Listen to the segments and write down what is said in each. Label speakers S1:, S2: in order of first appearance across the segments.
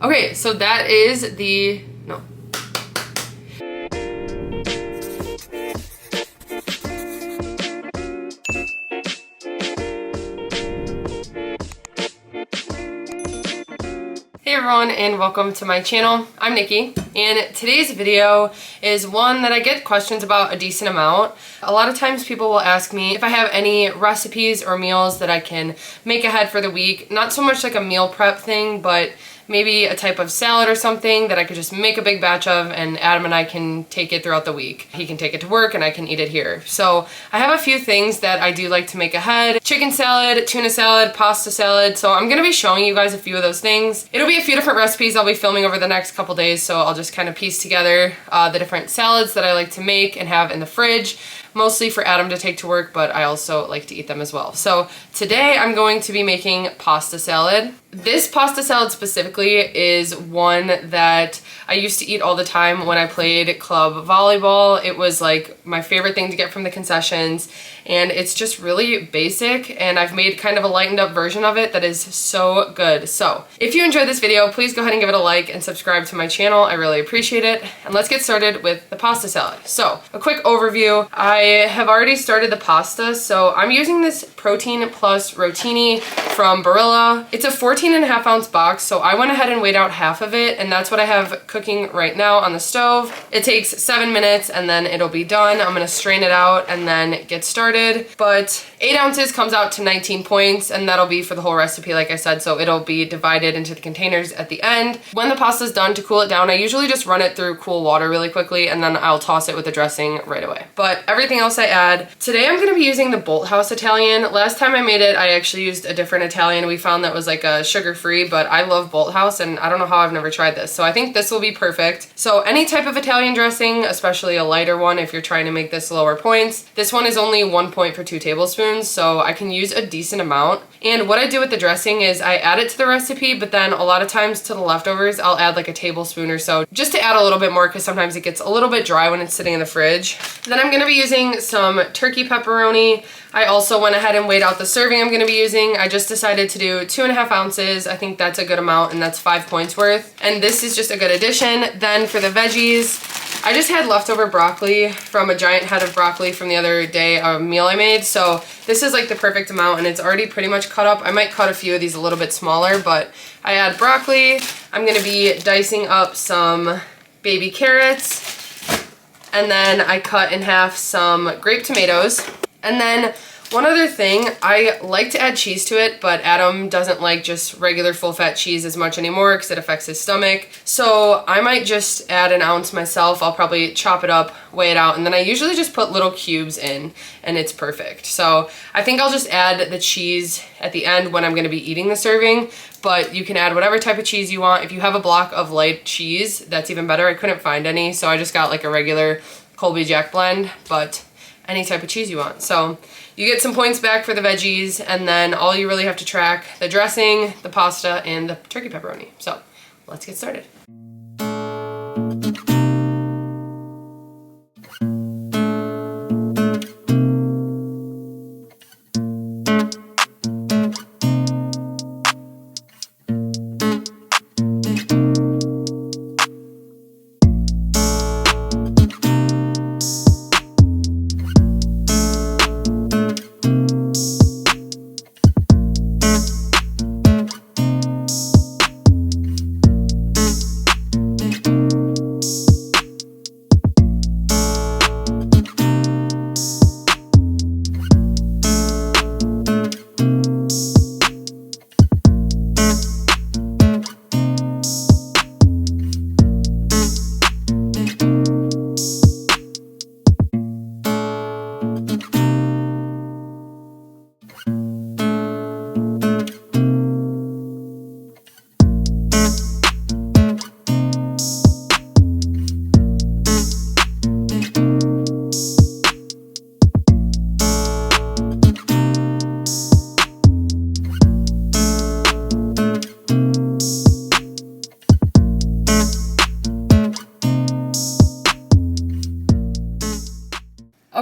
S1: Okay, so that is the, no. Hey everyone, and welcome to my channel. I'm Nikki, and today's video is one that I get questions about a decent amount. A lot of times people will ask me if I have any recipes or meals that I can make ahead for the week. Not so much like a meal prep thing, but maybe a type of salad or something that I could just make a big batch of, and Adam and I can take it throughout the week. He can take it to work and I can eat it here. So I have a few things that I do like to make ahead. Chicken salad, tuna salad, pasta salad. So I'm gonna be showing you guys a few of those things. It'll be a few different recipes I'll be filming over the next couple days, so I'll just kind of piece together the different salads that I like to make and have in the fridge. Mostly for Adam to take to work, but I also like to eat them as well. So today I'm going to be making pasta salad. This pasta salad specifically is one that I used to eat all the time when I played club volleyball. It was like my favorite thing to get from the concessions, and it's just really basic, and I've made kind of a lightened up version of it that is so good. So if you enjoyed this video, please go ahead and give it a like and subscribe to my channel. I really appreciate it. And let's get started with the pasta salad. So a quick overview. I have already started the pasta, so I'm using this Protein Plus Rotini from Barilla. It's a 14.5 ounce box, so I went ahead and weighed out half of it, and that's what I have cooking right now on the stove. It takes 7 minutes and then it'll be done. I'm gonna strain it out and then get started. But 8 ounces comes out to 19 points, and that'll be for the whole recipe, like I said, so it'll be divided into the containers at the end. When the pasta's done, to cool it down, I usually just run it through cool water really quickly, and then I'll toss it with the dressing right away. But everything else I add. Today I'm gonna be using the Bolthouse Italian. Last time I made it, I actually used a different Italian we found that was like a sugar-free, but I love Bolthouse, and I don't know how I've never tried this, so I think this will be perfect. So any type of Italian dressing, especially a lighter one if you're trying to make this lower points. This one is only 1 point for 2 tablespoons, so I can use a decent amount. And what I do with the dressing is I add it to the recipe, but then a lot of times to the leftovers, I'll add like a tablespoon or so just to add a little bit more, because sometimes it gets a little bit dry when it's sitting in the fridge. Then I'm gonna be using some turkey pepperoni. I also went ahead and weighed out the serving I'm gonna be using. I just decided to do 2.5 ounces. I think that's a good amount, and that's 5 points worth. And this is just a good addition. Then for the veggies, I just had leftover broccoli from a giant head of broccoli from the other day, a meal I made. So this is like the perfect amount, and it's already pretty much cut up. I might cut a few of these a little bit smaller, but I add broccoli. I'm gonna be dicing up some baby carrots, and then I cut in half some grape tomatoes. And then one other thing, I like to add cheese to it, but Adam doesn't like just regular full-fat cheese as much anymore because it affects his stomach. So I might just add an ounce myself. I'll probably chop it up, weigh it out, and then I usually just put little cubes in, and it's perfect. So I think I'll just add the cheese at the end when I'm going to be eating the serving, but you can add whatever type of cheese you want. If you have a block of light cheese, that's even better. I couldn't find any, so I just got like a regular Colby Jack blend, but any type of cheese you want. So you get some points back for the veggies, and then all you really have to track the dressing, the pasta, and the turkey pepperoni. So let's get started.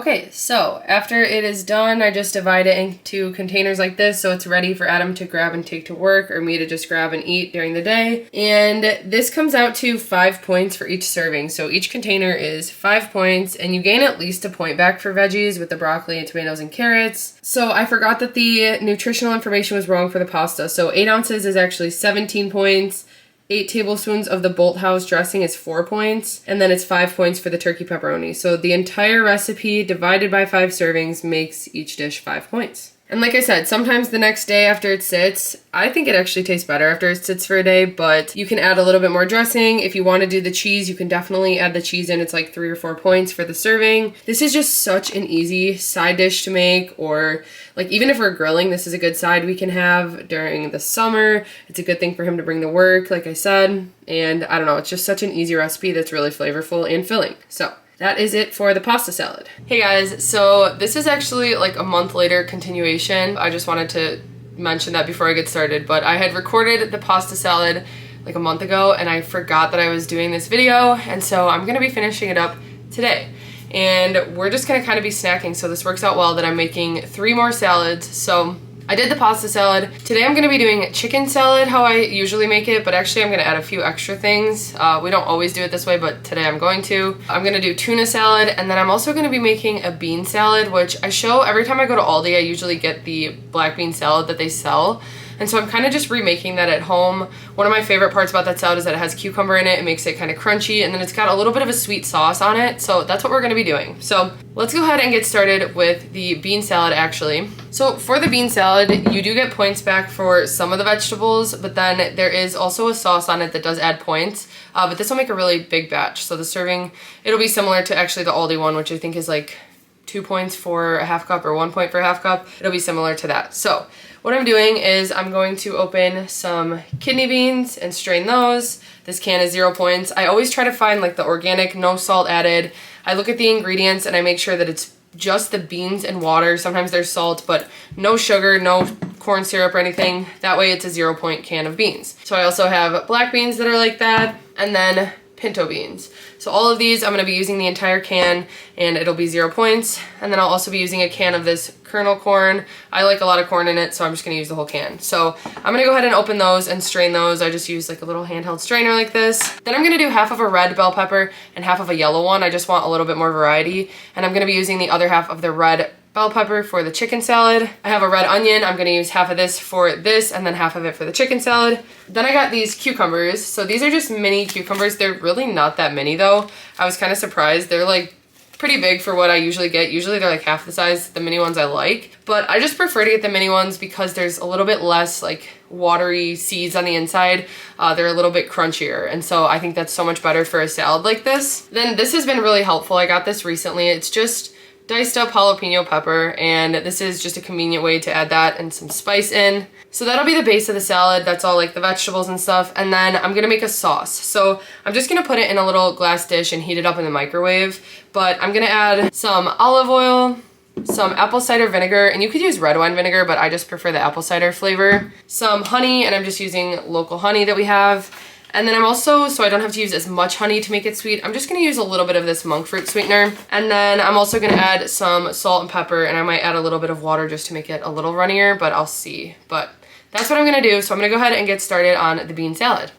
S1: Okay, so after it is done, I just divide it into containers like this so it's ready for Adam to grab and take to work, or me to just grab and eat during the day. And this comes out to 5 points for each serving. So each container is 5 points, and you gain at least a point back for veggies with the broccoli and tomatoes and carrots. So I forgot that the nutritional information was wrong for the pasta. So 8 ounces is actually 17 points. 8 tablespoons of the Bolthouse dressing is 4 points, and then it's 5 points for the turkey pepperoni. So the entire recipe divided by 5 servings makes each dish 5 points. And like I said, sometimes the next day after it sits, I think it actually tastes better after it sits for a day, but you can add a little bit more dressing. If you want to do the cheese, you can definitely add the cheese in. It's like 3 or 4 points for the serving. This is just such an easy side dish to make, or like even if we're grilling, this is a good side we can have during the summer. It's a good thing for him to bring to work, like I said. And I don't know, it's just such an easy recipe that's really flavorful and filling. So that is it for the pasta salad. Hey guys, so this is actually like a month later continuation. I just wanted to mention that before I get started, but I had recorded the pasta salad like a month ago and I forgot that I was doing this video, and so I'm gonna be finishing it up today. And we're just gonna kind of be snacking, so this works out well that I'm making 3 more salads. So I did the pasta salad. Today I'm gonna be doing chicken salad how I usually make it, but actually I'm gonna add a few extra things. We don't always do it this way, but today I'm going to. I'm gonna do tuna salad, and then I'm also gonna be making a bean salad, which I show every time I go to Aldi. I usually get the black bean salad that they sell. And so I'm kind of just remaking that at home. One of my favorite parts about that salad is that it has cucumber in it. It makes it kind of crunchy, and then it's got a little bit of a sweet sauce on it. So that's what we're gonna be doing. So let's go ahead and get started with the bean salad actually. So for the bean salad, you do get points back for some of the vegetables, but then there is also a sauce on it that does add points. But this will make a really big batch. So the serving, it'll be similar to actually the Aldi one, which I think is like 2 points for a half cup or 1 point for a half cup. It'll be similar to that. So what I'm doing is I'm going to open some kidney beans and strain those. This can is 0 points. I always try to find like the organic, no salt added. I look at the ingredients and I make sure that it's just the beans and water. Sometimes there's salt, but no sugar, no corn syrup or anything. That way it's a 0 point can of beans. So I also have black beans that are like that, and then pinto beans. So all of these, I'm gonna be using the entire can and it'll be 0 points. And then I'll also be using a can of this kernel corn. I like a lot of corn in it, so I'm just gonna use the whole can. So I'm gonna go ahead and open those and strain those. I just use like a little handheld strainer like this. Then I'm gonna do half of a red bell pepper and half of a yellow one. I just want a little bit more variety. And I'm gonna be using the other half of the red bell pepper for the chicken salad. I have a red onion. I'm gonna use half of this for this and then half of it for the chicken salad. Then I got these cucumbers. So these are just mini cucumbers. They're really not that many though. I was kind of surprised. They're like pretty big for what I usually get. Usually they're like half the size, the mini ones I like. But I just prefer to get the mini ones because there's a little bit less like watery seeds on the inside. They're a little bit crunchier. And so I think that's so much better for a salad like this. Then this has been really helpful. I got this recently. It's just diced up jalapeno pepper, and this is just a convenient way to add that and some spice in. So that'll be the base of the salad. That's all like the vegetables and stuff. And then I'm gonna make a sauce. So I'm just gonna put it in a little glass dish and heat it up in the microwave. But I'm gonna add some olive oil, some apple cider vinegar, and you could use red wine vinegar, but I just prefer the apple cider flavor. Some honey, and I'm just using local honey that we have. And then I'm also, so I don't have to use as much honey to make it sweet, I'm just gonna use a little bit of this monk fruit sweetener. And then I'm also gonna add some salt and pepper, and I might add a little bit of water just to make it a little runnier, but I'll see. But that's what I'm gonna do. So I'm gonna go ahead and get started on the bean salad.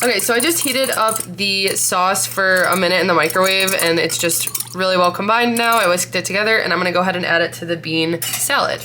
S1: Okay, so I just heated up the sauce for a minute in the microwave and it's just really well combined now. I whisked it together and I'm gonna go ahead and add it to the bean salad.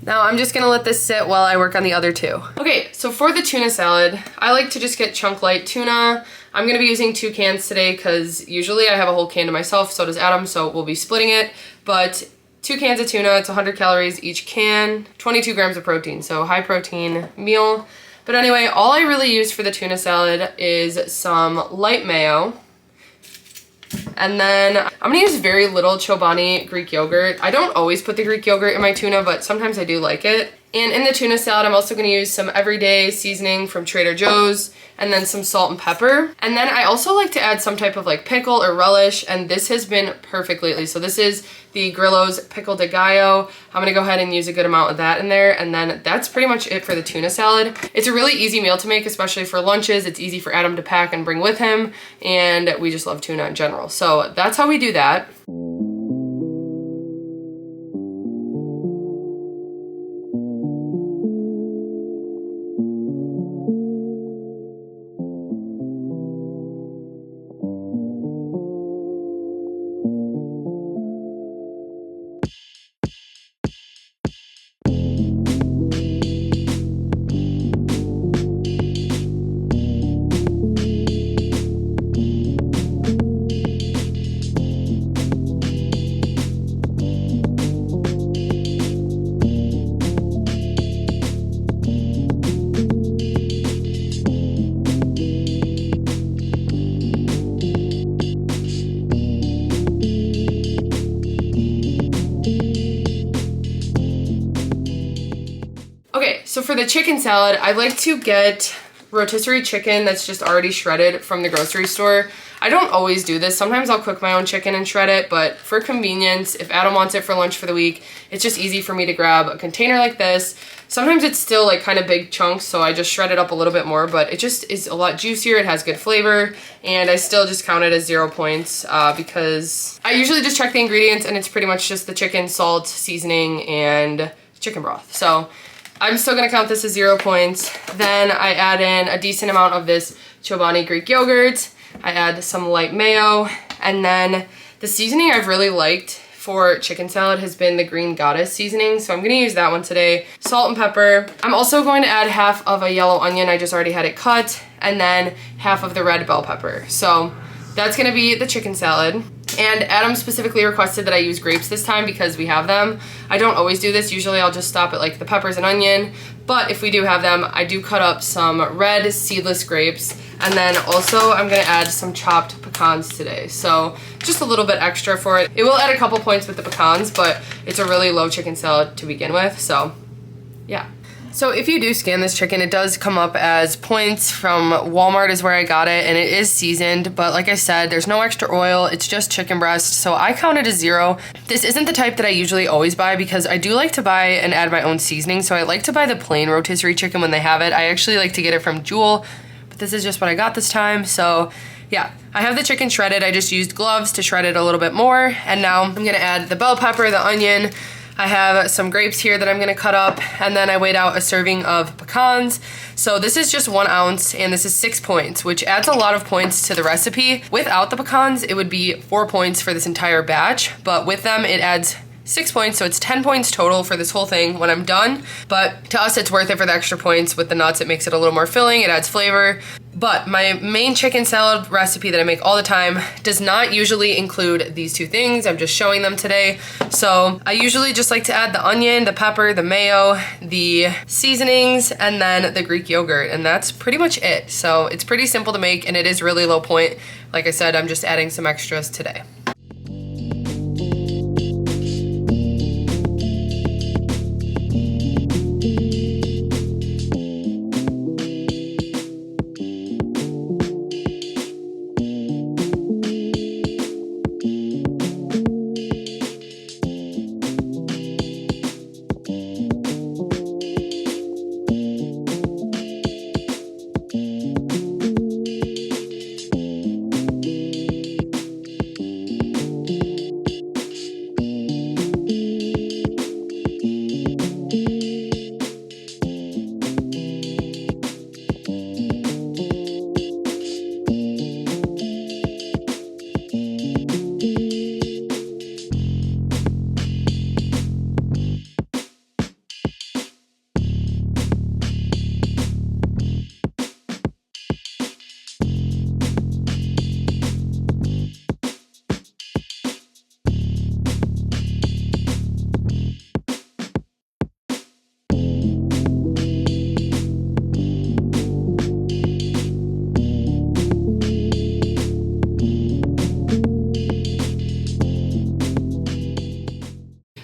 S1: Now I'm just gonna let this sit while I work on the other two. Okay, so for the tuna salad, I like to just get chunk light tuna. I'm gonna be using 2 cans today because usually I have a whole can to myself, so does Adam, so we'll be splitting it. But 2 cans of tuna, it's 100 calories each can, 22 grams of protein, so high protein meal. But anyway, all I really use for the tuna salad is some light mayo. And then I'm gonna use very little Chobani Greek yogurt. I don't always put the Greek yogurt in my tuna, but sometimes I do like it. And in the tuna salad, I'm also gonna use some everyday seasoning from Trader Joe's and then some salt and pepper. And then I also like to add some type of like pickle or relish, and this has been perfect lately. So this is the Grillo's Pickle de Gallo. I'm gonna go ahead and use a good amount of that in there, and then that's pretty much it for the tuna salad. It's a really easy meal to make, especially for lunches. It's easy for Adam to pack and bring with him, and we just love tuna in general. So that's how we do that. Okay, so for the chicken salad, I like to get rotisserie chicken that's just already shredded from the grocery store. I don't always do this. Sometimes I'll cook my own chicken and shred it, but for convenience, if Adam wants it for lunch for the week, it's just easy for me to grab a container like this. Sometimes it's still like kind of big chunks, so I just shred it up a little bit more, but it just is a lot juicier. It has good flavor, and I still just count it as 0 points because I usually just check the ingredients and it's pretty much just the chicken, salt, seasoning, and chicken broth. So I'm still gonna count this as 0 points. Then I add in a decent amount of this Chobani Greek yogurt. I add some light mayo, and then the seasoning I've really liked for chicken salad has been the Green Goddess seasoning, so I'm gonna use that one today. Salt and pepper. I'm also going to add half of a yellow onion, I just already had it cut, and then half of the red bell pepper. So that's gonna be the chicken salad. And Adam specifically requested that I use grapes this time because we have them. I don't always do this. Usually I'll just stop at like the peppers and onion, but if we do have them, I do cut up some red seedless grapes. And then also I'm gonna add some chopped pecans today. So just a little bit extra for it. It will add a couple points with the pecans, but it's a really low chicken salad to begin with, so yeah. So if you do scan this chicken, it does come up as points from Walmart is where I got it, and it is seasoned, but like I said, there's no extra oil, it's just chicken breast, so I count it as 0. This isn't the type that I usually always buy because I do like to buy and add my own seasoning, so I like to buy the plain rotisserie chicken when they have it. I actually like to get it from Jewel, but this is just what I got this time, so yeah. I have the chicken shredded, I just used gloves to shred it a little bit more, and now I'm gonna add the bell pepper, the onion. I have some grapes here that I'm gonna cut up, and then I weighed out a serving of pecans. So this is just 1 ounce, and this is 6 points, which adds a lot of points to the recipe. Without the pecans, it would be 4 points for this entire batch, but with them, it adds 6 points, so it's 10 points total for this whole thing when I'm done. But to us, it's worth it for the extra points. With the nuts, it makes it a little more filling, it adds flavor. But my main chicken salad recipe that I make all the time does not usually include these 2 things. I'm just showing them today. So I usually just like to add the onion, the pepper, the mayo, the seasonings, and then the Greek yogurt, and that's pretty much it. So it's pretty simple to make, and it is really low point. Like I said, I'm just adding some extras today.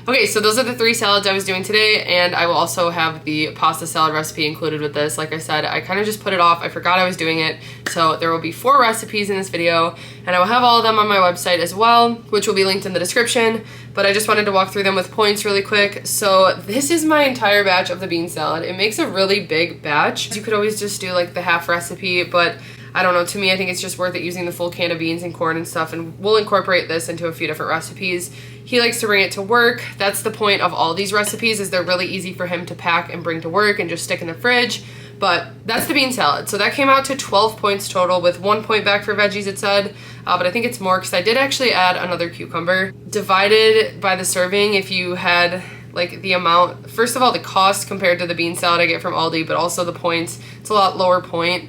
S1: Okay, so those are the 3 salads I was doing today, and I will also have the pasta salad recipe included with this. Like I said, I kind of just put it off. I forgot I was doing it. So there will be 4 recipes in this video, and I will have all of them on my website as well, which will be linked in the description. But I just wanted to walk through them with points really quick. So this is my entire batch of the bean salad. It makes a really big batch. You could always just do like the half recipe, but I don't know, to me I think it's just worth it using the full can of beans and corn and stuff, and we'll incorporate this into a few different recipes. He likes to bring it to work. That's the point of all these recipes, is they're really easy for him to pack and bring to work and just stick in the fridge. But that's the bean salad. So that came out to 12 points total, with 1 point back for veggies, it said. But I think it's more because I did actually add another cucumber. Divided by the serving, if you had like the amount, first of all, the cost compared to the bean salad I get from Aldi, but also the points, it's a lot lower point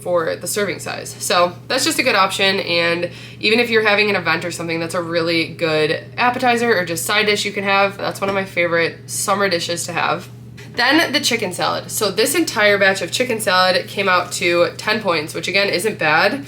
S1: for the serving size. So that's just a good option, and even if you're having an event or something, that's a really good appetizer or just side dish you can have. That's one of my favorite summer dishes to have. Then the chicken salad. So this entire batch of chicken salad came out to 10 points, which again isn't bad.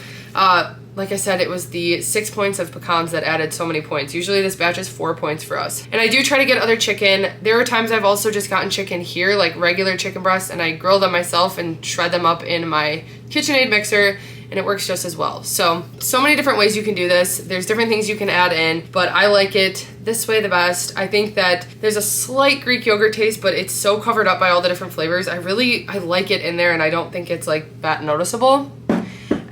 S1: Like I said, it was the 6 points of pecans that added so many points. Usually this batch is 4 points for us. And I do try to get other chicken. There are times I've also just gotten chicken here, like regular chicken breasts, and I grill them myself and shred them up in my KitchenAid mixer, and it works just as well. So many different ways you can do this. There's different things you can add in, but I like it this way the best. I think that there's a slight Greek yogurt taste, but it's so covered up by all the different flavors. I like it in there, and I don't think it's like that noticeable.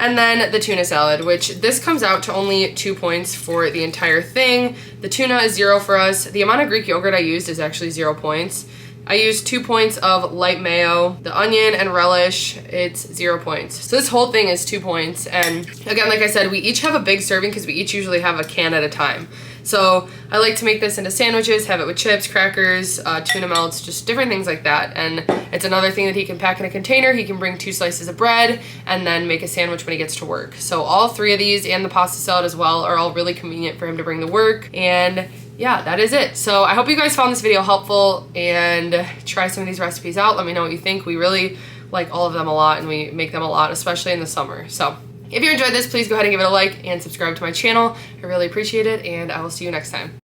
S1: And then the tuna salad, which this comes out to only 2 points for the entire thing. The tuna is 0 for us. The amount of Greek yogurt I used is actually 0 points. I used 2 points of light mayo. The onion and relish, it's 0 points. So this whole thing is 2 points. And again, like I said, we each have a big serving because we each usually have a can at a time. So I like to make this into sandwiches, have it with chips, crackers, tuna melts, just different things like that. And it's another thing that he can pack in a container. He can bring 2 slices of bread and then make a sandwich when he gets to work. So all 3 of these and the pasta salad as well are all really convenient for him to bring to work. And yeah, that is it. So I hope you guys found this video helpful and try some of these recipes out. Let me know what you think. We really like all of them a lot, and we make them a lot, especially in the summer. So if you enjoyed this, please go ahead and give it a like and subscribe to my channel. I really appreciate it, and I will see you next time.